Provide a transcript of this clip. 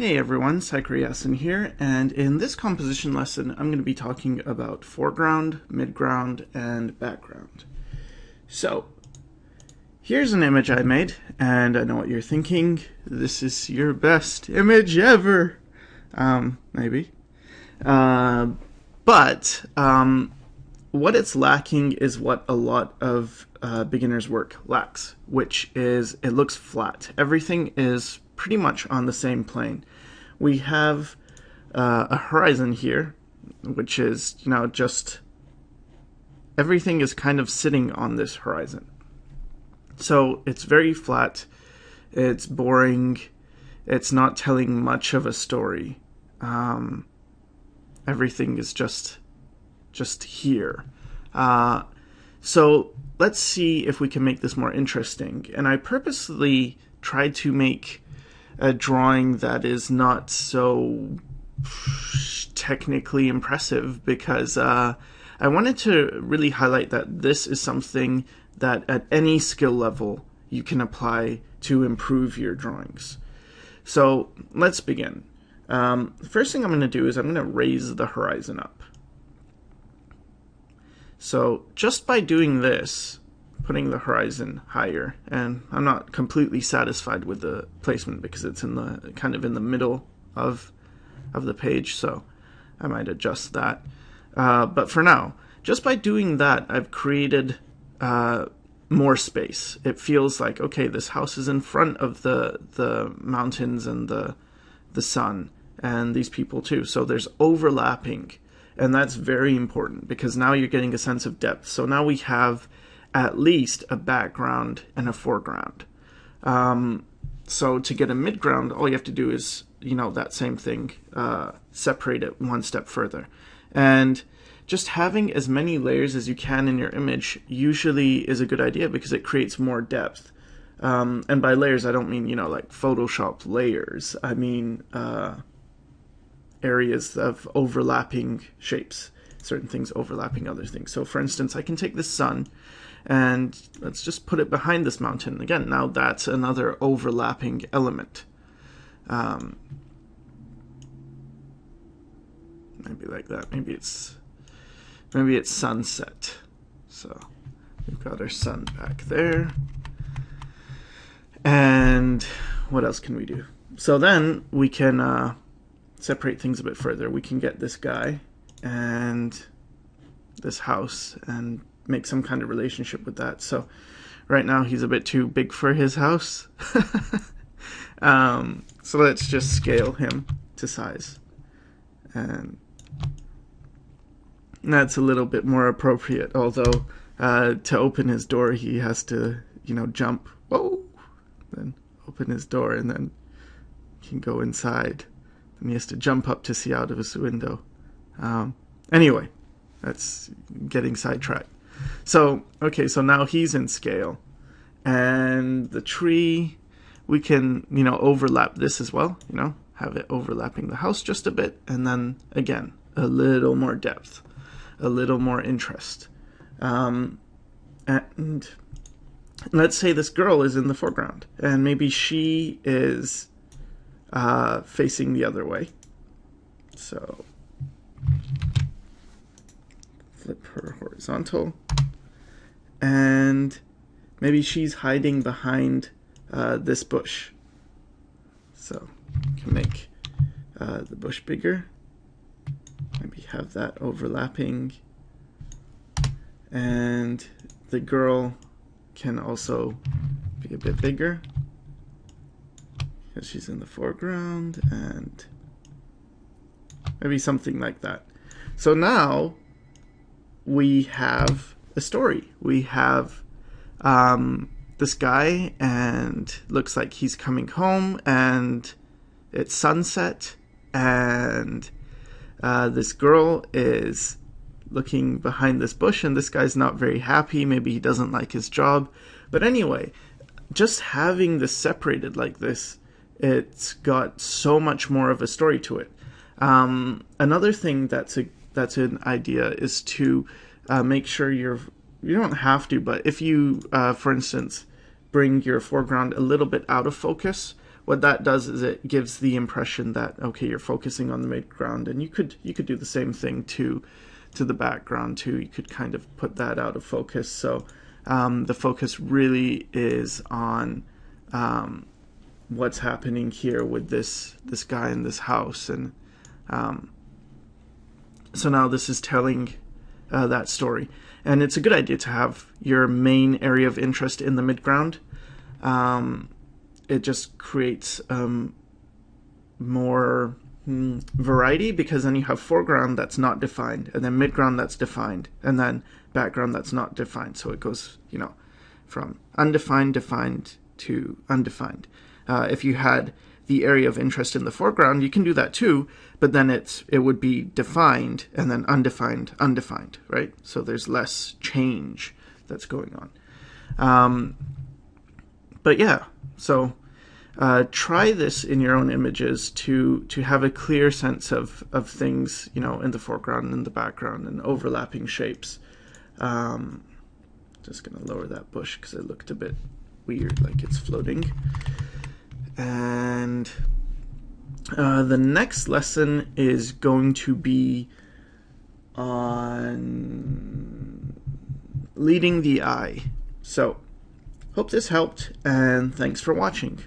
Hey everyone, Sycra here, and in this composition lesson I'm going to be talking about foreground, midground, and background. So, here's an image I made, and I know what you're thinking. This is your best image ever! Maybe. But what it's lacking is what a lot of beginner's work lacks, which is it looks flat. Everything is pretty much on the same plane. We have a horizon here, which is, just everything is kind of sitting on this horizon. So it's very flat, it's boring, it's not telling much of a story. Everything is just here. So let's see if we can make this more interesting. And I purposely tried to make a drawing that is not so technically impressive because I wanted to really highlight that this is something that at any skill level you can apply to improve your drawings. So let's begin. The first thing I'm going to do is I'm going to raise the horizon up. So just by doing this, putting the horizon higher, and I'm not completely satisfied with the placement because it's in the kind of in the middle of the page, so I might adjust that. But for now, just by doing that, I've created more space. It feels like, okay, this house is in front of the mountains and the sun, and these people too. So there's overlapping, and that's very important because now you're getting a sense of depth. So now we have at least a background and a foreground. So to get a midground, all you have to do is, that same thing, separate it one step further. And just having as many layers as you can in your image usually is a good idea because it creates more depth. And by layers, I don't mean, like Photoshop layers. I mean areas of overlapping shapes, certain things overlapping other things. So for instance, I can take the sun and let's just put it behind this mountain. Again, now that's another overlapping element. Maybe like that. Maybe it's sunset. So we've got our sun back there. And what else can we do? So then we can separate things a bit further. We can get this guy and this house and make some kind of relationship with that. So right now he's a bit too big for his house. So let's just scale him to size. And that's a little bit more appropriate, although to open his door he has to, jump. Whoa! Then open his door and then he can go inside. And he has to jump up to see out of his window. Anyway, that's getting sidetracked. So, okay, so now he's in scale. And the tree, we can, overlap this as well, have it overlapping the house just a bit. And then, again, a little more depth, a little more interest. And let's say this girl is in the foreground. And maybe she is facing the other way. So flip her horizontal, and maybe she's hiding behind this bush. So you can make the bush bigger, maybe have that overlapping, and the girl can also be a bit bigger because she's in the foreground, and maybe something like that. So now we have a story. We have this guy, and looks like he's coming home, and it's sunset, and this girl is looking behind this bush, and this guy's not very happy. Maybe he doesn't like his job. But anyway, just having this separated like this, it's got so much more of a story to it. Another thing that's an idea is to make sure you don't have to, but if you, for instance, bring your foreground a little bit out of focus, what that does is it gives the impression that, okay, you're focusing on the midground, and you could do the same thing to the background too. You could kind of put that out of focus. So the focus really is on what's happening here with this guy in this house, and so now this is telling that story, and it's a good idea to have your main area of interest in the midground. It just creates more variety, because then you have foreground that's not defined, and then midground that's defined, and then background that's not defined. So it goes, from undefined, defined to undefined. If you had the area of interest in the foreground, you can do that too, but then it would be defined and then undefined, undefined, right? So there's less change that's going on. But yeah, so try this in your own images to have a clear sense of things, in the foreground and the background, and overlapping shapes. Just going to lower that bush because it looked a bit weird, like it's floating. And the next lesson is going to be on leading the eye. So, hope this helped, and thanks for watching.